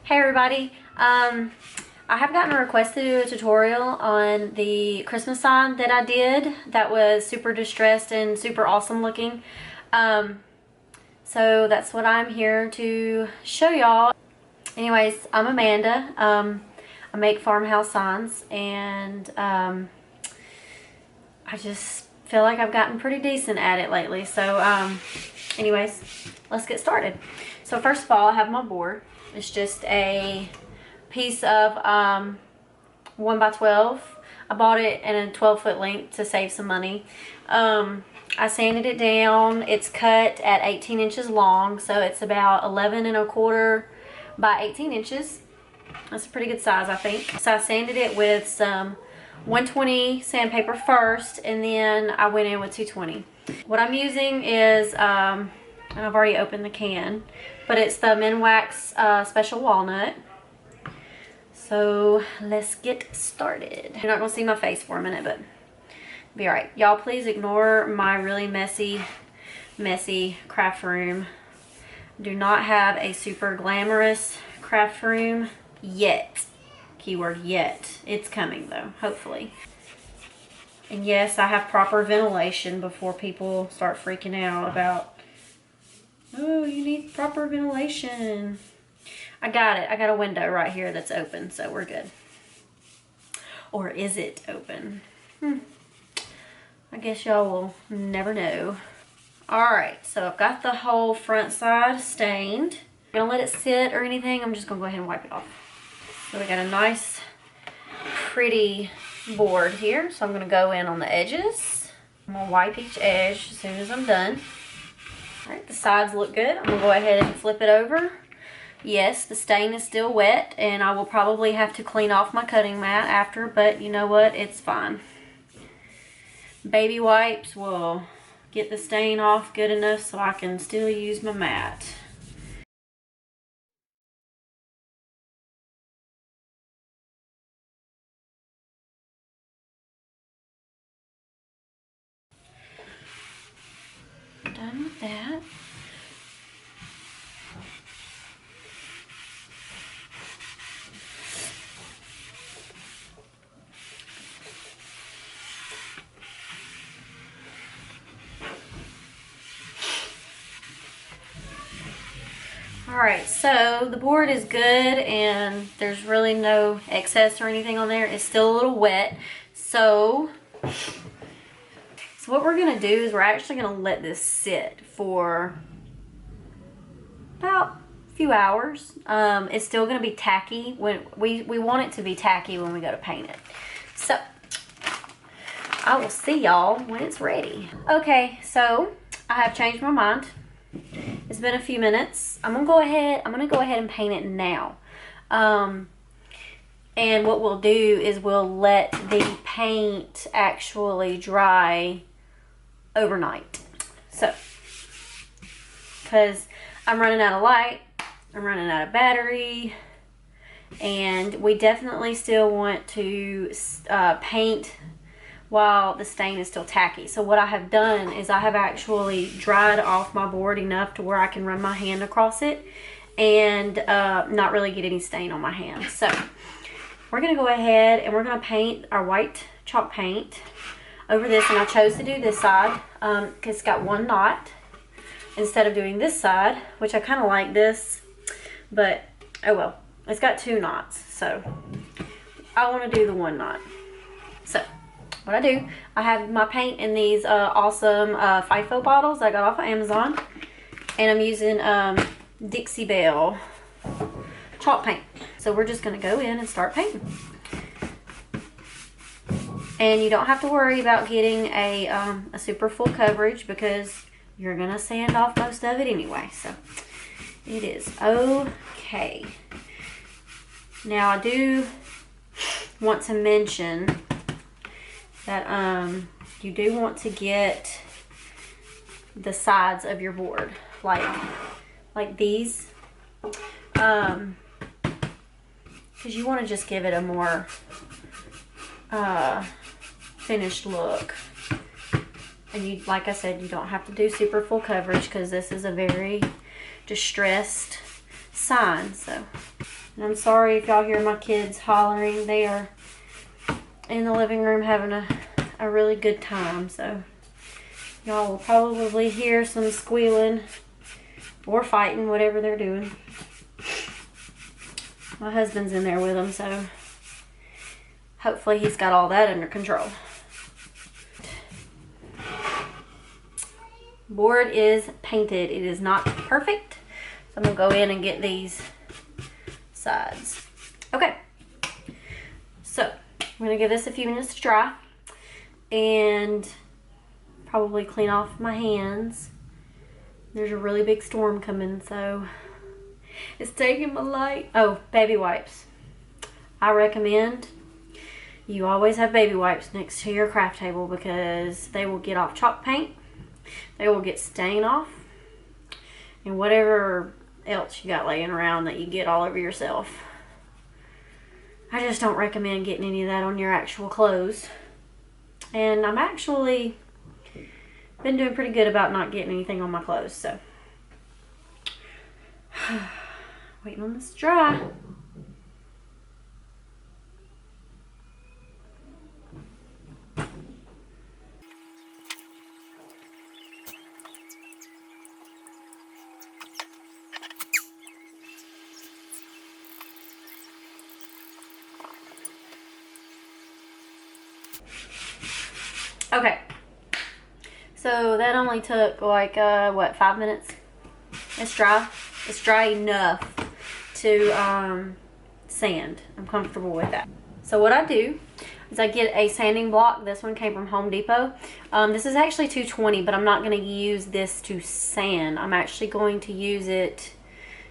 Hey everybody, I have gotten a request to do a tutorial on the Christmas sign that I did that was super distressed and super awesome looking. So that's what I'm here to show y'all. Anyways, I'm Amanda. I make farmhouse signs, and I just feel like I've gotten pretty decent at it lately. So anyways, let's get started. So first of all, I have my board. It's just a piece of 1 by 12. I bought it in a 12-foot length to save some money. I sanded it down. It's cut at 18 inches long, so it's about 11 1/4 by 18 inches. That's a pretty good size, I think. So I sanded it with some 120 sandpaper first, and then I went in with 220. What I'm using is, and I've already opened the can, but it's the Minwax Special Walnut. So let's get started. You're not gonna see my face for a minute, but be all right. Y'all please ignore my really messy craft room. Do not have a super glamorous craft room yet. Keyword yet. It's coming though, hopefully. And yes, I have proper ventilation before people start freaking out about, oh, you need proper ventilation. I got it. I got a window right here that's open, so we're good. Or is it open? I guess y'all will never know. Alright, so I've got the whole front side stained. I'm gonna let it sit or anything. I'm just gonna go ahead and wipe it off. So we got a nice, pretty board here. So I'm gonna go in on the edges. I'm gonna wipe each edge as soon as I'm done. Alright, the sides look good. I'm gonna go ahead and flip it over. Yes, the stain is still wet, and I will probably have to clean off my cutting mat after, but you know what? It's fine. Baby wipes will get the stain off good enough so I can still use my mat. Done with that. Alright, so the board is good and there's really no excess or anything on there. It's still a little wet. So what we're going to do is we're actually going to let this sit for about a few hours. It's still going to be tacky. When we want it to be tacky when we go to paint it. So I will see y'all when it's ready. Okay, so I have changed my mind. It's been a few minutes. I'm gonna go ahead and paint it now. And what we'll do is we'll let the paint actually dry overnight. So, because I'm running out of light, I'm running out of battery, and we definitely still want to paint while the stain is still tacky. So what I have done is I have actually dried off my board enough to where I can run my hand across it and not really get any stain on my hand. So we're gonna go ahead and we're gonna paint our white chalk paint over this, and I chose to do this side because it's got one knot instead of doing this side, which I kind of like this, but oh well, it's got 2 knots, so I want to do the 1 knot. So what I do, I have my paint in these awesome FIFO bottles I got off of Amazon, and I'm using Dixie Belle chalk paint. So we're just going to go in and start painting. And you don't have to worry about getting a super full coverage because you're going to sand off most of it anyway. So it is okay. Now I do want to mention that you do want to get the sides of your board like these, because you want to just give it a more finished look. And you, like I said, you don't have to do super full coverage because this is a very distressed sign. So And I'm sorry if y'all hear my kids hollering. They are in the living room having a really good time. So y'all will probably hear some squealing or fighting, whatever they're doing. My husband's in there with them, so hopefully he's got all that under control. Board is painted. It is not perfect. So I'm going to go in and get these sides. Okay. So I'm going to give this a few minutes to dry and probably clean off my hands. There's a really big storm coming, so it's taking my light. Oh, baby wipes. I recommend you always have baby wipes next to your craft table because they will get off chalk paint. They will get stain off. And whatever else you got laying around that you get all over yourself. I just don't recommend getting any of that on your actual clothes. And I'm actually been doing pretty good about not getting anything on my clothes, so waiting on this to dry. Okay, so that only took like what, 5 minutes? It's dry. It's dry enough to sand. I'm comfortable with that. So what I do is I get a sanding block. This one came from Home Depot. This is actually 220, but I'm not going to use this to sand. I'm actually going to use it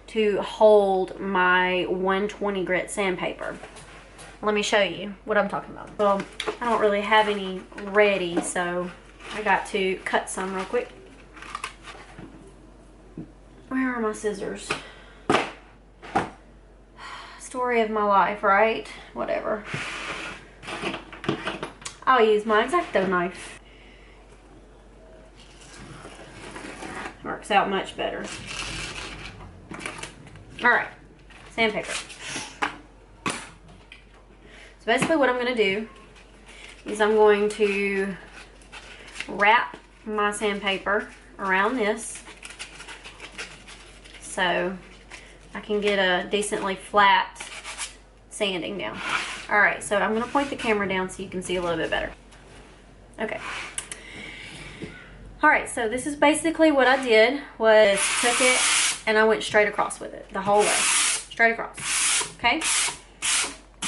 to hold my 120 grit sandpaper. Let me show you what I'm talking about. Well, I don't really have any ready, so I got to cut some real quick. Where are my scissors? Story of my life, right? Whatever. I'll use my X-Acto knife. Works out much better. Alright, sandpaper. So basically what I'm going to do is I'm going to wrap my sandpaper around this so I can get a decently flat sanding down. Alright, so I'm going to point the camera down so you can see a little bit better. Okay. Alright, so this is basically what I did was took it and I went straight across with it the whole way. Straight across. Okay?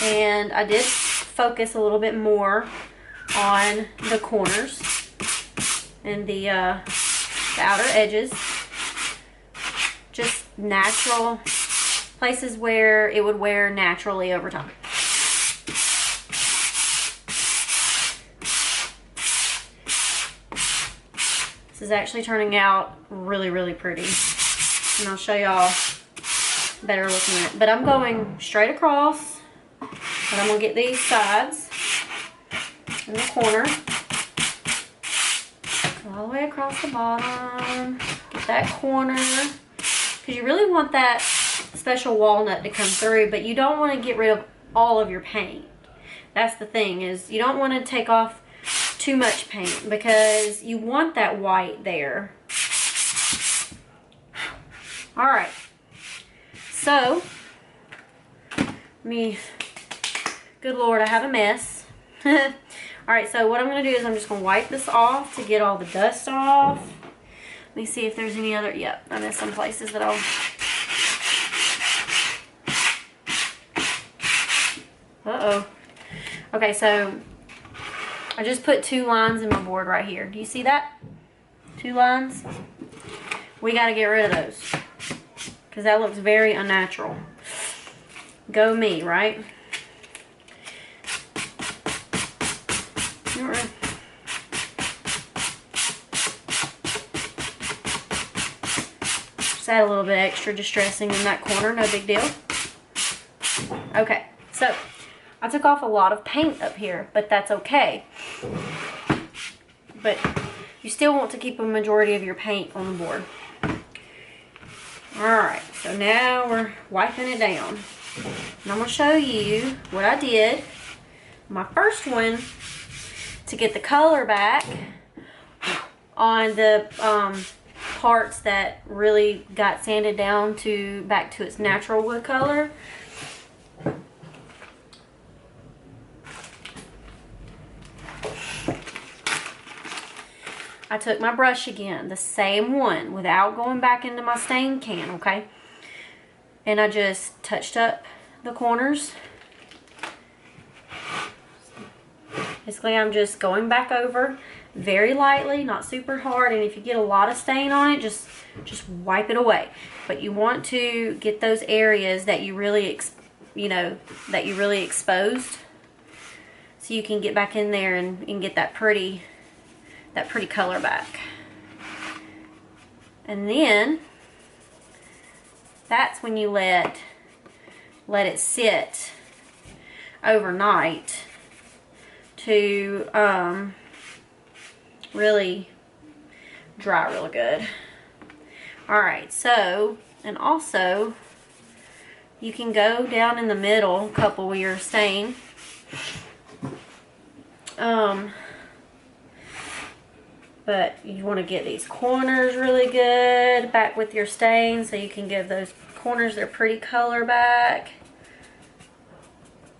And I did focus a little bit more on the corners and the outer edges. Just natural places where it would wear naturally over time. This is actually turning out really, really pretty. And I'll show y'all better looking at it. But I'm going straight across. And I'm going to get these sides in the corner. All the way across the bottom. Get that corner. Because you really want that special walnut to come through, but you don't want to get rid of all of your paint. That's the thing, is you don't want to take off too much paint because you want that white there. Alright. So, good Lord, I have a mess. Alright, so what I'm going to do is I'm just going to wipe this off to get all the dust off. Let me see if there's any other, yep, I missed some places that I'll, uh-oh. Okay, so I just put 2 lines in my board right here. Do you see that? 2 lines? We got to get rid of those because that looks very unnatural. Go me, right? Just add a little bit extra distressing in that corner, no big deal. Okay, so I took off a lot of paint up here, but that's okay. But you still want to keep a majority of your paint on the board. Alright, so now we're wiping it down. And I'm going to show you what I did. My first one, to get the color back on the parts that really got sanded down back to its natural wood color. I took my brush again, the same one, without going back into my stain can, okay? And I just touched up the corners. Basically, I'm just going back over very lightly, not super hard. And if you get a lot of stain on it, just wipe it away. But you want to get those areas that you really, exposed, so you can get back in there and get that pretty color back. And then that's when you let it sit overnight to really dry real good. Alright, so, and also you can go down in the middle, couple with your stain. But you want to get these corners really good back with your stain, so you can give those corners their pretty color back.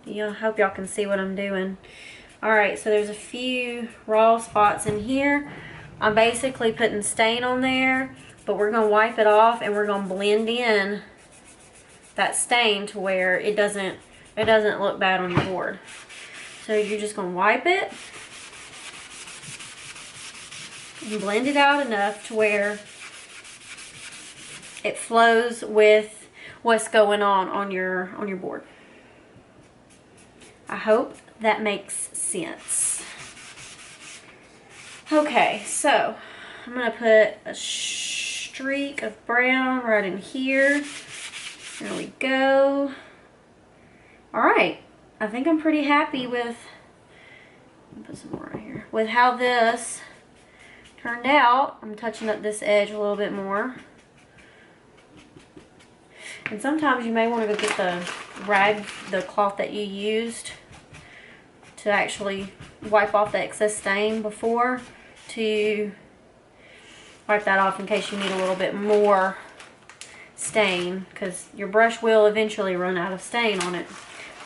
I hope y'all can see what I'm doing. Alright, so there's a few raw spots in here. I'm basically putting stain on there, but we're going to wipe it off and we're going to blend in that stain to where it doesn't look bad on your board. So you're just going to wipe it and blend it out enough to where it flows with what's going on your board. I hope that makes sense. Okay, so I'm going to put a streak of brown right in here. There we go. Alright, I think I'm pretty happy with, put some more right here, with how this turned out. I'm touching up this edge a little bit more. And sometimes you may want to go get the rag, the cloth that you used to actually wipe off the excess stain before, to wipe that off in case you need a little bit more stain, because your brush will eventually run out of stain on it.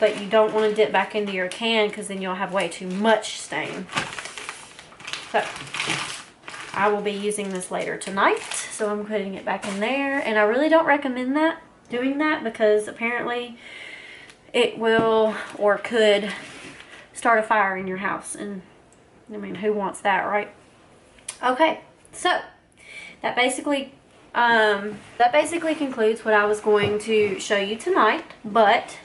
But you don't want to dip back into your can, because then you'll have way too much stain. So I will be using this later tonight, so I'm putting it back in there. And I really don't recommend doing that, because apparently it will or could start a fire in your house, and I mean, who wants that, right? Okay, so that basically concludes what I was going to show you tonight, but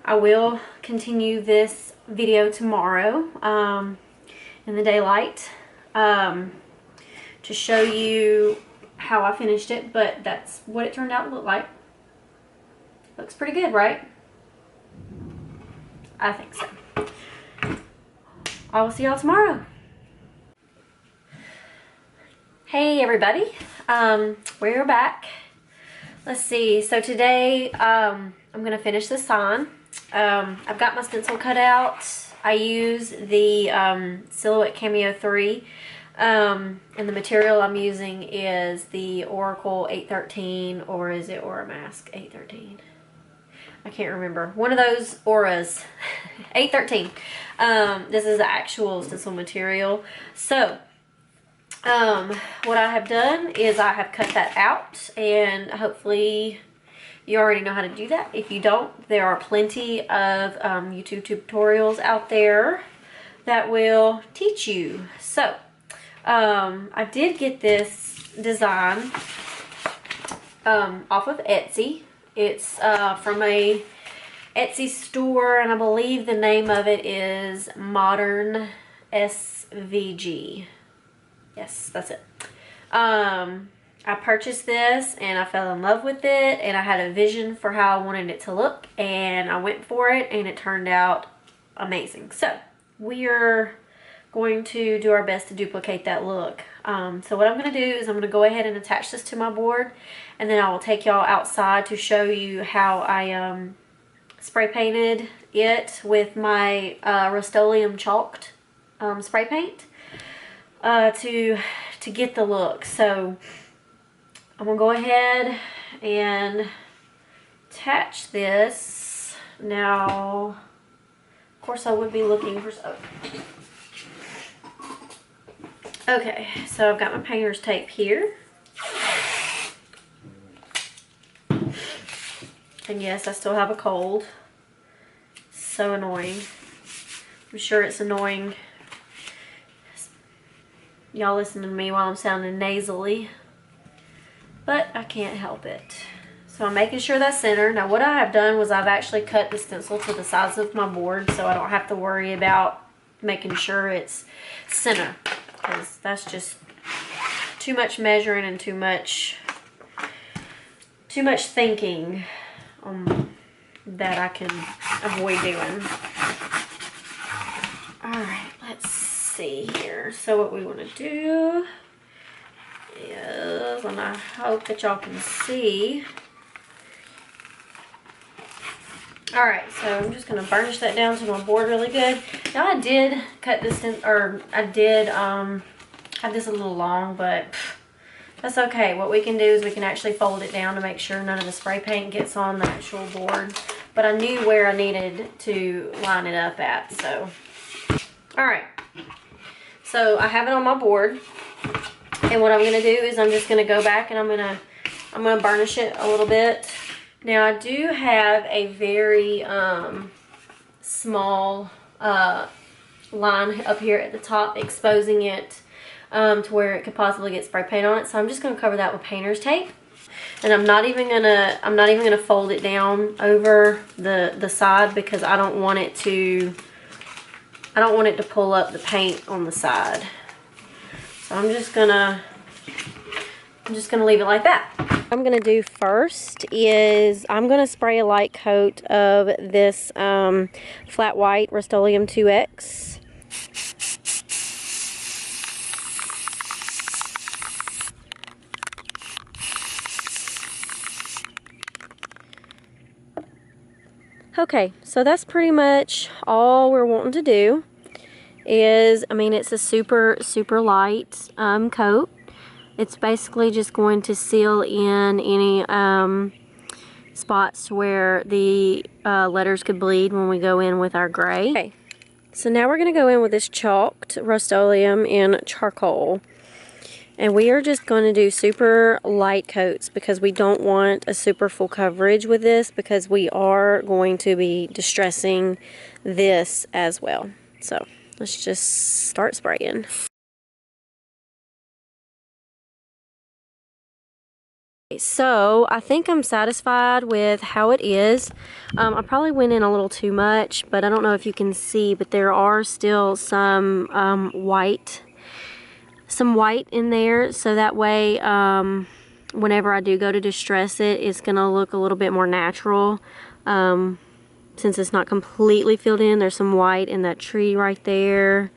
I will continue this video tomorrow in the daylight to show you how I finished it. But that's what it turned out to look like. Looks pretty good, right? I think so. I will see y'all tomorrow. Hey everybody, we're back. Let's see, so today I'm gonna finish the sign. I've got my stencil cut out. I use the Silhouette Cameo 3, and the material I'm using is the Oracle 813, or is it Aura Mask 813? I can't remember. One of those auras. 813. This is the actual stencil material. So, what I have done is I have cut that out, and hopefully you already know how to do that. If you don't, there are plenty of YouTube tutorials out there that will teach you. So, I did get this design off of Etsy. It's from a Etsy store, and I believe the name of it is Modern SVG. Yes, that's it. I purchased this and I fell in love with it, and I had a vision for how I wanted it to look, and I went for it, and it turned out amazing. So we're going to do our best to duplicate that look. So what I'm going to do is I'm going to go ahead and attach this to my board, and then I will take y'all outside to show you how I spray painted it with my Rust-Oleum chalked spray paint to get the look. So I'm gonna go ahead and attach this. Now, of course I would be looking for soap. Okay, so I've got my painter's tape here. And yes, I still have a cold. So annoying. I'm sure it's annoying y'all listening to me while I'm sounding nasally. But I can't help it. So I'm making sure that's center. Now what I have done was I've actually cut the stencil to the size of my board so I don't have to worry about making sure it's center. Because that's just too much measuring and too much thinking that I can avoid doing. Alright, let's see here. So what we want to do is, and I hope that y'all can see. Alright, so I'm just going to burnish that down to my board really good. Now I did cut this in, or I did have this a little long, but that's okay. What we can do is we can actually fold it down to make sure none of the spray paint gets on the actual board. But I knew where I needed to line it up at, so. Alright, so I have it on my board. And what I'm going to do is I'm just going to go back and I'm going to burnish it a little bit. Now I do have a very small line up here at the top exposing it to where it could possibly get spray paint on it. So I'm just going to cover that with painter's tape. And I'm not even gonna fold it down over the side because I don't want it to pull up the paint on the side. So I'm just gonna leave it like that. What I'm gonna do first is I'm gonna spray a light coat of this flat white Rust-Oleum 2X. Okay, so that's pretty much all we're wanting to do. I mean, it's a super light coat. It's basically just going to seal in any spots where the letters could bleed when we go in with our gray. Okay, so now we're going to go in with this chalked Rust-Oleum in charcoal. And we are just going to do super light coats because we don't want a super full coverage with this because we are going to be distressing this as well. So let's just start spraying. So I think I'm satisfied with how it is. I probably went in a little too much, but I don't know if you can see, but there are still some white in there, so that way whenever I do go to distress it, it's gonna look a little bit more natural. Since it's not completely filled in, there's some white in that tree right there,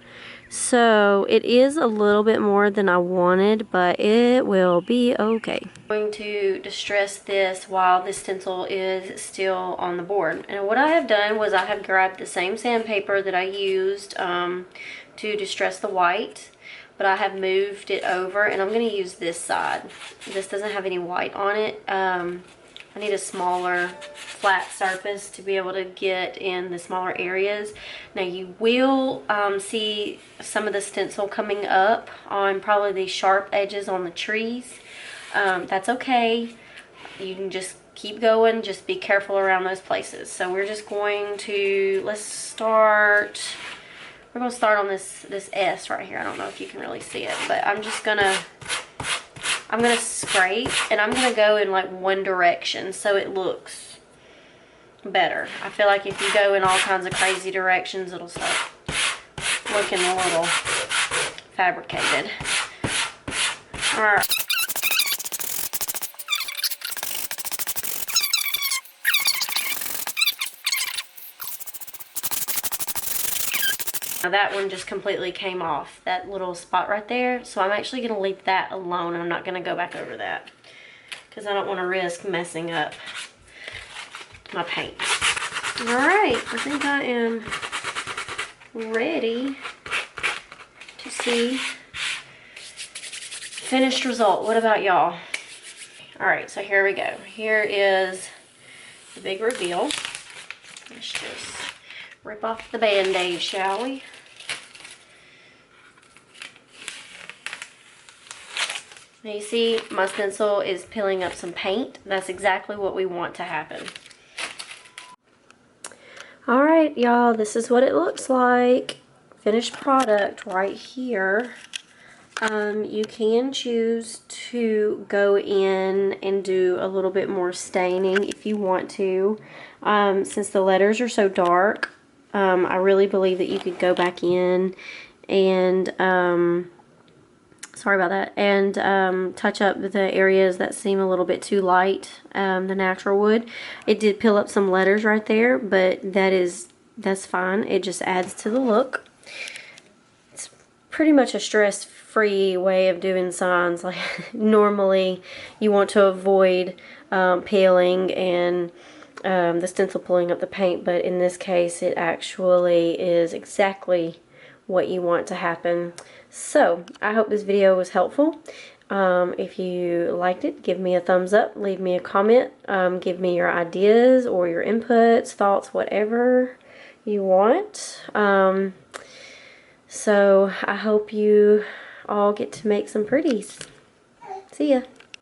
so it is a little bit more than I wanted, but it will be okay. I'm going to distress this while the stencil is still on the board. And what I have done was I have grabbed the same sandpaper that I used to distress the white, but I have moved it over and I'm going to use this side. This doesn't have any white on it. I need a smaller flat surface to be able to get in the smaller areas. Now you will see some of the stencil coming up on probably the sharp edges on the trees. That's okay. You can just keep going. Just be careful around those places. So we're just going to, we're going to start on this S right here. I don't know if you can really see it, but I'm going to scrape and I'm going to go in like one direction so it looks better. I feel like if you go in all kinds of crazy directions, it'll start looking a little fabricated. All right. Now that one just completely came off, that little spot right there. So I'm actually going to leave that alone. I'm not going to go back over that because I don't want to risk messing up my paint. Alright, I think I am ready to see finished result. What about y'all? Alright, so here we go. Here is the big reveal. Let's just rip off the band-aid, shall we? Now you see my stencil is peeling up some paint. That's exactly what we want to happen. Alright, y'all, this is what it looks like. Finished product right here. You can choose to go in and do a little bit more staining if you want to. Since the letters are so dark, I really believe that you could go back in and, sorry about that, and touch up the areas that seem a little bit too light, the natural wood. It did peel up some letters right there, but that's fine. It just adds to the look. It's pretty much a stress-free way of doing signs. Like normally you want to avoid peeling and the stencil pulling up the paint, but in this case it actually is exactly what you want to happen. So I hope this video was helpful. If you liked it, give me a thumbs up, leave me a comment, give me your ideas or your inputs, thoughts, whatever you want. So I hope you all get to make some pretties. See ya.